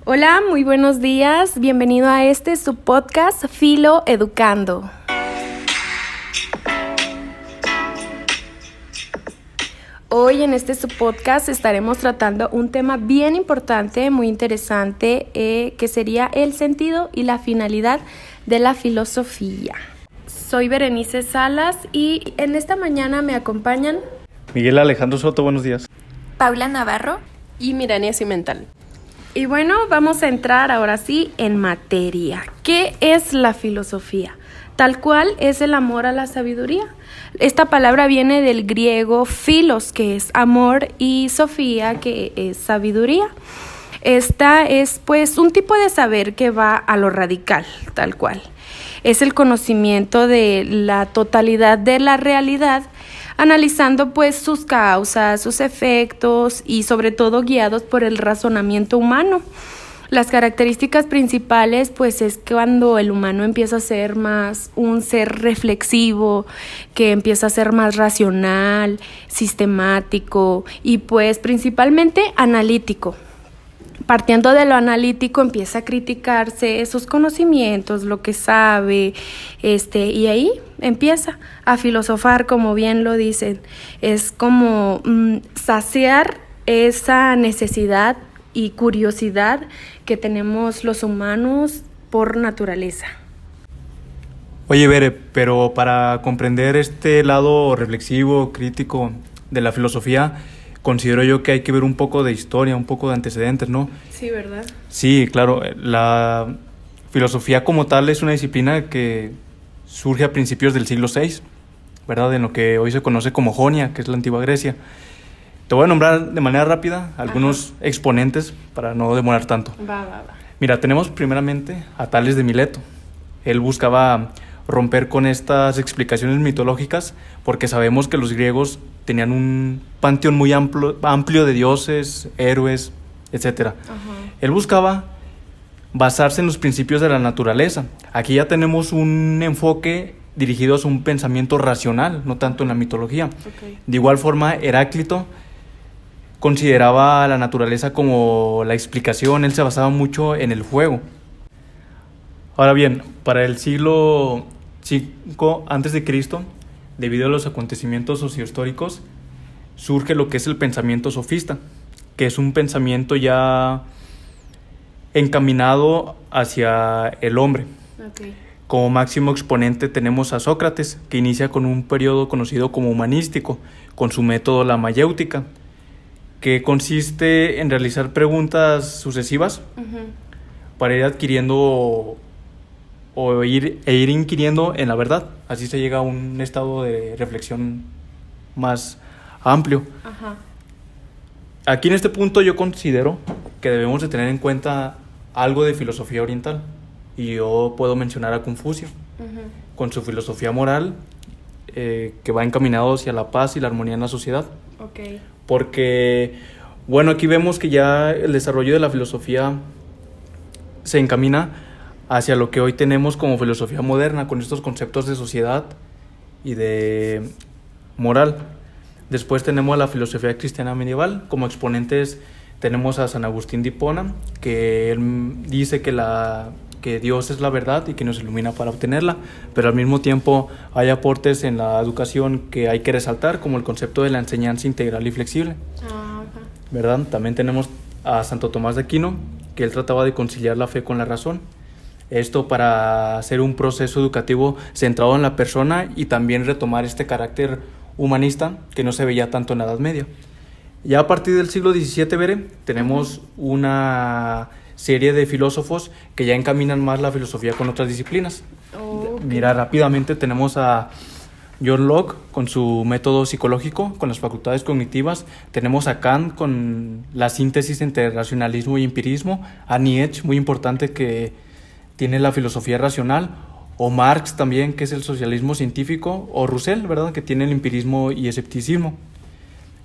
Hola, muy buenos días. Bienvenido a su podcast Filo Educando. Hoy en su podcast estaremos tratando un tema bien importante, muy interesante, que sería el sentido y la finalidad de la filosofía. Soy Berenice Salas y en esta mañana me acompañan Miguel Alejandro Soto, buenos días. Paula Navarro y Mirania Cimental. Y bueno, vamos a entrar ahora sí en materia. ¿Qué es la filosofía? Tal cual es el amor a la sabiduría. Esta palabra viene del griego philos, que es amor, y sofía, que es sabiduría. Esta es pues un tipo de saber que va a lo radical, tal cual. Es el conocimiento de la totalidad de la realidad, analizando pues sus causas, sus efectos y sobre todo guiados por el razonamiento humano. Las características principales pues es cuando el humano empieza a ser más un ser reflexivo, que empieza a ser más racional, sistemático y pues principalmente analítico. Partiendo de lo analítico empieza a criticarse sus conocimientos, lo que sabe, y ahí empieza a filosofar, como bien lo dicen. Es como saciar esa necesidad y curiosidad que tenemos los humanos por naturaleza. Oye, Bere, pero para comprender este lado reflexivo, crítico de la filosofía, considero yo que hay que ver un poco de historia, un poco de antecedentes, ¿no? Sí, ¿verdad? Sí, claro. La filosofía como tal es una disciplina que surge a principios del siglo VI, ¿verdad? En lo que hoy se conoce como Jonia, que es la antigua Grecia. Te voy a nombrar de manera rápida algunos exponentes para no demorar tanto. Va. Mira, tenemos primeramente a Tales de Mileto. Él buscaba romper con estas explicaciones mitológicas porque sabemos que los griegos tenían un panteón muy amplio de dioses, héroes, etc. Él buscaba basarse en los principios de la naturaleza. Aquí ya tenemos un enfoque dirigido a un pensamiento racional, no tanto en la mitología. De igual forma, Heráclito consideraba a la naturaleza como la explicación. Él se basaba mucho en el juego. Ahora bien, para el siglo V a.C., debido a los acontecimientos sociohistóricos, surge lo que es el pensamiento sofista, que es un pensamiento ya encaminado hacia el hombre. Como máximo exponente tenemos a Sócrates, que inicia con un periodo conocido como humanístico, con su método la mayéutica, que consiste en realizar preguntas sucesivas para ir adquiriendo o ir inquiriendo en la verdad. Así se llega a un estado de reflexión más amplio. Aquí en este punto yo considero que debemos de tener en cuenta algo de filosofía oriental, y yo puedo mencionar a Confucio con su filosofía moral, que va encaminado hacia la paz y la armonía en la sociedad. Porque, bueno, aquí vemos que ya el desarrollo de la filosofía se encamina hacia lo que hoy tenemos como filosofía moderna, con estos conceptos de sociedad y de moral. Después tenemos a la filosofía cristiana medieval. Como exponentes tenemos a San Agustín de Hipona, que él dice que Dios es la verdad y que nos ilumina para obtenerla, pero al mismo tiempo hay aportes en la educación que hay que resaltar, como el concepto de la enseñanza integral y flexible. ¿Verdad? También tenemos a Santo Tomás de Aquino, que él trataba de conciliar la fe con la razón. Esto para hacer un proceso educativo centrado en la persona y también retomar este carácter humanista que no se veía tanto en la Edad Media. Ya a partir del siglo XVII, Bere, tenemos una serie de filósofos que ya encaminan más la filosofía con otras disciplinas. Mira, rápidamente tenemos a John Locke con su método psicológico, con las facultades cognitivas. Tenemos a Kant con la síntesis entre racionalismo y empirismo. A Nietzsche, muy importante, que tiene la filosofía racional. O Marx también, que es el socialismo científico. O Russell, ¿verdad?, que tiene el empirismo y escepticismo.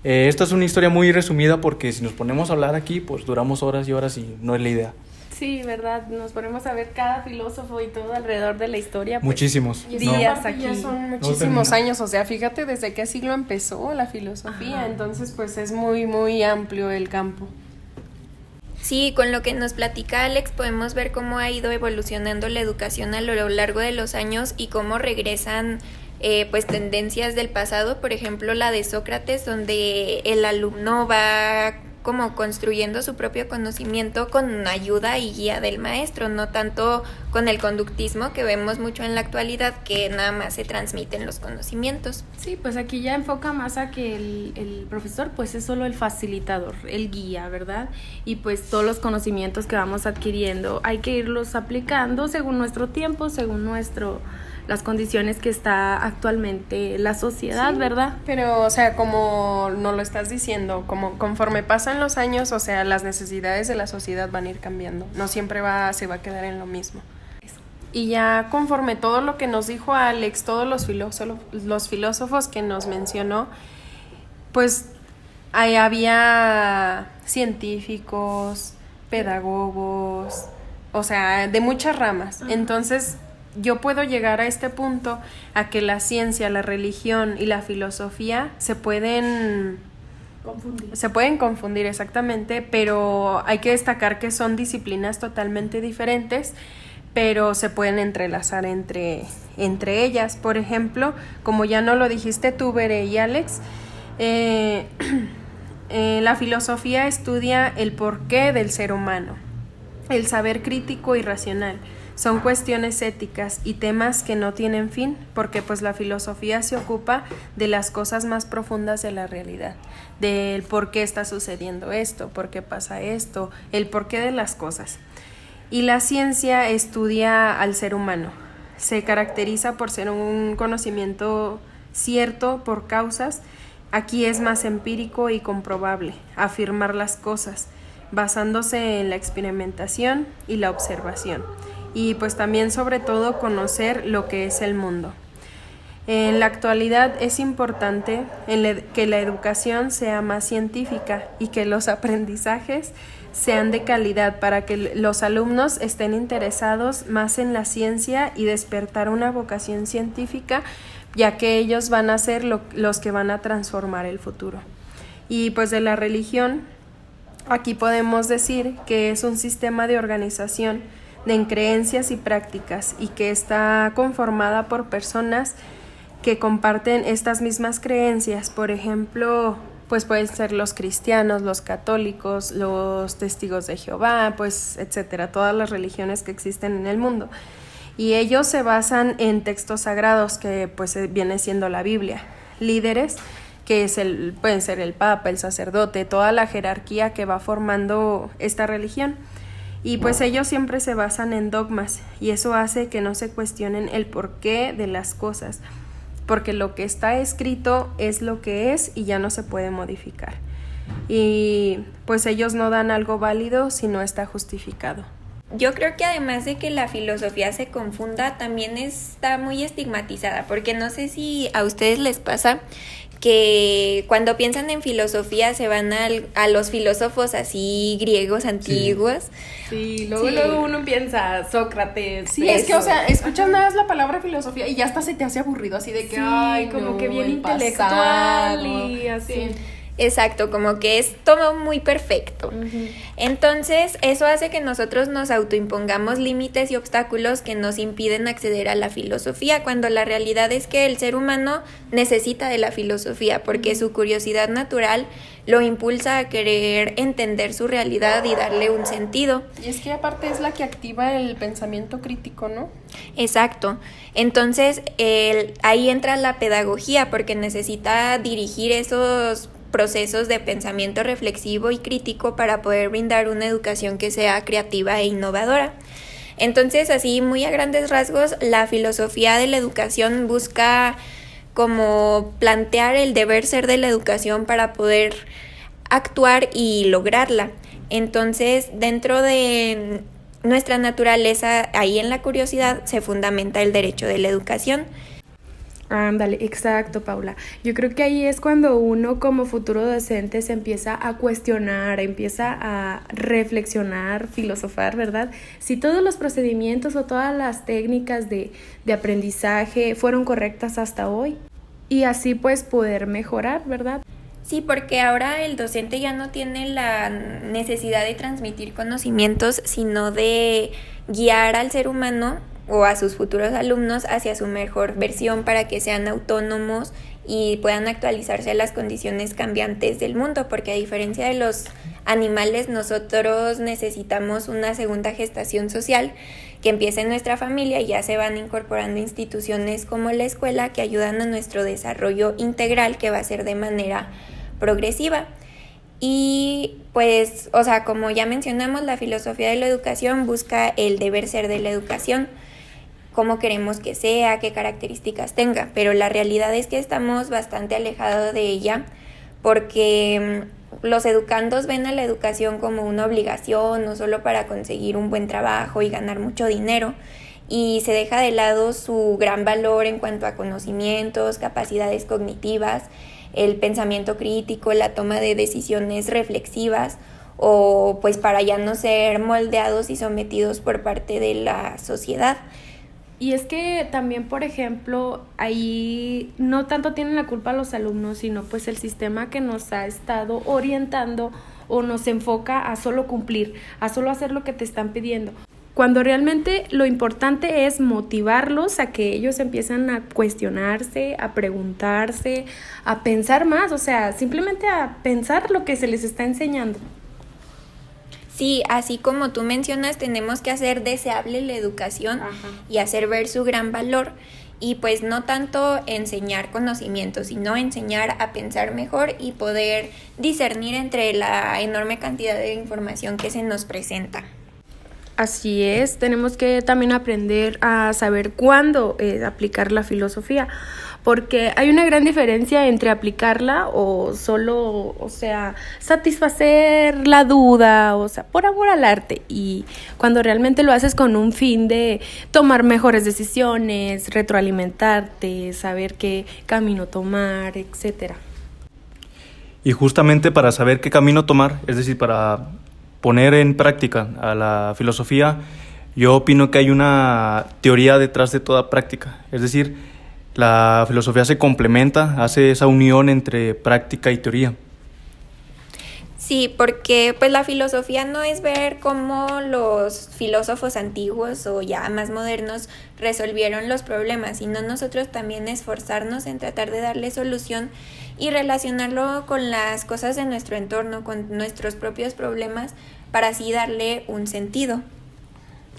Esta es una historia muy resumida porque si nos ponemos a hablar aquí, pues duramos horas y horas y no es la idea. Sí, ¿verdad? Nos ponemos a ver cada filósofo y todo alrededor de la historia. Pues, muchísimos. Días aquí. Ya son muchísimos años, o sea, fíjate desde qué siglo empezó la filosofía. Entonces pues es muy, muy amplio el campo. Sí, con lo que nos platica Alex podemos ver cómo ha ido evolucionando la educación a lo largo de los años y cómo regresan pues tendencias del pasado, por ejemplo la de Sócrates, donde el alumno va como construyendo su propio conocimiento con ayuda y guía del maestro, no tanto con el conductismo que vemos mucho en la actualidad, que nada más se transmiten los conocimientos. Sí, pues aquí ya enfoca más a que el profesor pues es solo el facilitador, el guía, ¿verdad? Y pues todos los conocimientos que vamos adquiriendo hay que irlos aplicando según nuestro tiempo, según las condiciones que está actualmente la sociedad, Sí, ¿verdad? Pero, o sea, como no lo estás diciendo, como conforme pasan los años, o sea, las necesidades de la sociedad van a ir cambiando. No siempre se va a quedar en lo mismo. Y ya conforme todo lo que nos dijo Alex, todos los filósofos que nos mencionó, pues ahí había científicos, pedagogos, o sea, de muchas ramas. Entonces, yo puedo llegar a este punto a que la ciencia, la religión y la filosofía se pueden confundir exactamente, pero hay que destacar que son disciplinas totalmente diferentes, pero se pueden entrelazar entre ellas. Por ejemplo, como ya no lo dijiste tú, Bere y Alex, la filosofía estudia el porqué del ser humano, el saber crítico y racional. Son cuestiones éticas y temas que no tienen fin, porque pues la filosofía se ocupa de las cosas más profundas de la realidad, del por qué está sucediendo esto, por qué pasa esto, el porqué de las cosas. Y la ciencia estudia al ser humano. Se caracteriza por ser un conocimiento cierto por causas. Aquí es más empírico y comprobable, afirmar las cosas, basándose en la experimentación y la observación. Y pues también sobre todo conocer lo que es el mundo. En la actualidad es importante que la educación sea más científica y que los aprendizajes sean de calidad para que los alumnos estén interesados más en la ciencia y despertar una vocación científica, ya que ellos van a ser los que van a transformar el futuro. Y pues de la religión, aquí podemos decir que es un sistema de organización en creencias y prácticas y que está conformada por personas que comparten estas mismas creencias. Por ejemplo, pues pueden ser los cristianos, los católicos, los testigos de Jehová, pues etcétera, todas las religiones que existen en el mundo. Y ellos se basan en textos sagrados que pues viene siendo la Biblia. Líderes que pueden ser el papa, el sacerdote, toda la jerarquía que va formando esta religión. Y pues ellos siempre se basan en dogmas y eso hace que no se cuestionen el porqué de las cosas, porque lo que está escrito es lo que es y ya no se puede modificar. Y pues ellos no dan algo válido si no está justificado. Yo creo que además de que la filosofía se confunda, también está muy estigmatizada, porque no sé si a ustedes les pasa que cuando piensan en filosofía se van a los filósofos así griegos antiguos. Sí, luego uno piensa Sócrates. Sí, es que, o sea, escuchas nada más la palabra filosofía y ya hasta se te hace aburrido, así de que, sí, ay, como no, que bien el intelectual pasado. y así. Sí. Exacto, como que es todo muy perfecto. Uh-huh. Entonces, eso hace que nosotros nos autoimpongamos límites y obstáculos que nos impiden acceder a la filosofía, cuando la realidad es que el ser humano necesita de la filosofía, porque su curiosidad natural lo impulsa a querer entender su realidad y darle un sentido. Y es que aparte es la que activa el pensamiento crítico, ¿no? Exacto. Entonces, ahí entra la pedagogía, porque necesita dirigir esos procesos de pensamiento reflexivo y crítico para poder brindar una educación que sea creativa e innovadora. Entonces, así muy a grandes rasgos, la filosofía de la educación busca como plantear el deber ser de la educación para poder actuar y lograrla. Entonces, dentro de nuestra naturaleza, ahí en la curiosidad, se fundamenta el derecho de la educación. Ándale, exacto, Paula. Yo creo que ahí es cuando uno como futuro docente se empieza a cuestionar, empieza a reflexionar, filosofar, ¿verdad? Si todos los procedimientos o todas las técnicas de aprendizaje fueron correctas hasta hoy y así pues poder mejorar, ¿verdad? Sí, porque ahora el docente ya no tiene la necesidad de transmitir conocimientos, sino de guiar al ser humano o a sus futuros alumnos hacia su mejor versión para que sean autónomos y puedan actualizarse a las condiciones cambiantes del mundo, porque a diferencia de los animales, nosotros necesitamos una segunda gestación social que empiece en nuestra familia y ya se van incorporando instituciones como la escuela que ayudan a nuestro desarrollo integral, que va a ser de manera progresiva. Y pues, o sea, como ya mencionamos, la filosofía de la educación busca el deber ser de la educación, cómo queremos que sea, qué características tenga, pero la realidad es que estamos bastante alejados de ella porque los educandos ven a la educación como una obligación, no solo para conseguir un buen trabajo y ganar mucho dinero, y se deja de lado su gran valor en cuanto a conocimientos, capacidades cognitivas, el pensamiento crítico, la toma de decisiones reflexivas, o pues para ya no ser moldeados y sometidos por parte de la sociedad. Y es que también, por ejemplo, ahí no tanto tienen la culpa los alumnos, sino pues el sistema que nos ha estado orientando o nos enfoca a solo cumplir, a solo hacer lo que te están pidiendo. Cuando realmente lo importante es motivarlos a que ellos empiezan a cuestionarse, a preguntarse, a pensar más, o sea, simplemente a pensar lo que se les está enseñando. Sí, así como tú mencionas, tenemos que hacer deseable la educación. Ajá. Y hacer ver su gran valor. Y pues no tanto enseñar conocimientos, sino enseñar a pensar mejor y poder discernir entre la enorme cantidad de información que se nos presenta. Así es, tenemos que también aprender a saber cuándo aplicar la filosofía, porque hay una gran diferencia entre aplicarla o solo, o sea, satisfacer la duda, o sea, por amor al arte, y cuando realmente lo haces con un fin de tomar mejores decisiones, retroalimentarte, saber qué camino tomar, etcétera. Y justamente para saber qué camino tomar, es decir, para poner en práctica a la filosofía, yo opino que hay una teoría detrás de toda práctica, es decir, la filosofía se complementa, hace esa unión entre práctica y teoría. Sí, porque pues la filosofía no es ver cómo los filósofos antiguos o ya más modernos resolvieron los problemas, sino nosotros también esforzarnos en tratar de darle solución y relacionarlo con las cosas de nuestro entorno, con nuestros propios problemas, para así darle un sentido.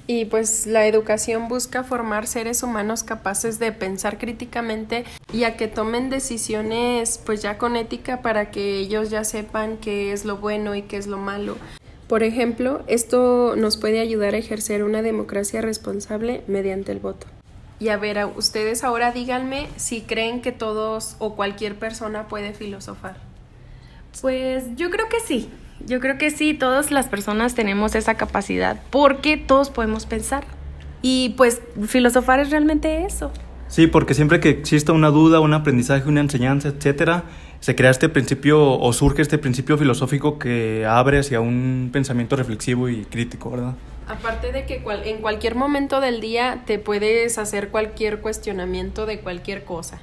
Y pues la educación busca formar seres humanos capaces de pensar críticamente y a que tomen decisiones pues ya con ética para que ellos ya sepan qué es lo bueno y qué es lo malo. Por ejemplo, esto nos puede ayudar a ejercer una democracia responsable mediante el voto. Y a ver, ustedes ahora díganme si creen que todos o cualquier persona puede filosofar. Pues yo creo que sí. Yo creo que sí, todas las personas tenemos esa capacidad porque todos podemos pensar. Y pues filosofar es realmente eso. Sí, porque siempre que exista una duda, un aprendizaje, una enseñanza, etcétera, se crea este principio o surge este principio filosófico que abre hacia un pensamiento reflexivo y crítico, ¿verdad? Aparte de que en cualquier momento del día te puedes hacer cualquier cuestionamiento de cualquier cosa.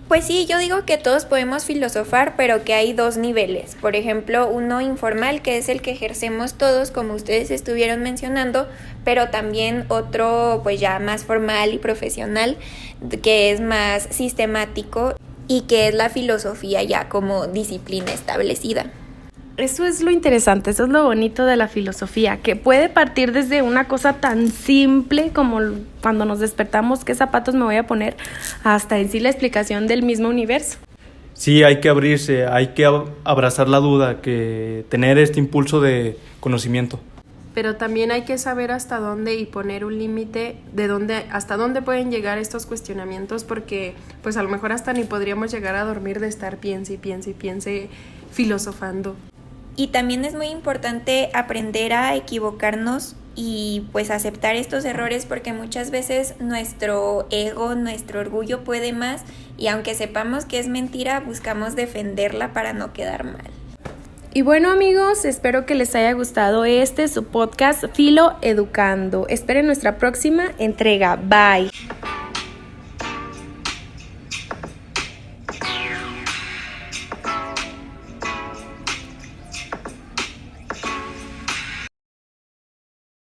Pues sí, yo digo que todos podemos filosofar, pero que hay dos niveles. Por ejemplo, uno informal, que es el que ejercemos todos, como ustedes estuvieron mencionando, pero también otro pues ya más formal y profesional, que es más sistemático y que es la filosofía ya como disciplina establecida. Eso es lo interesante, eso es lo bonito de la filosofía, que puede partir desde una cosa tan simple como cuando nos despertamos, qué zapatos me voy a poner, hasta en sí la explicación del mismo universo. Sí, hay que abrirse, hay que abrazar la duda, que tener este impulso de conocimiento. Pero también hay que saber hasta dónde y poner un límite de hasta dónde pueden llegar estos cuestionamientos, porque pues a lo mejor hasta ni podríamos llegar a dormir de estar piense y piense y piense filosofando. Y también es muy importante aprender a equivocarnos y pues aceptar estos errores, porque muchas veces nuestro ego, nuestro orgullo puede más, y aunque sepamos que es mentira, buscamos defenderla para no quedar mal. Y bueno, amigos, espero que les haya gustado su podcast Filo Educando. Esperen nuestra próxima entrega. Bye.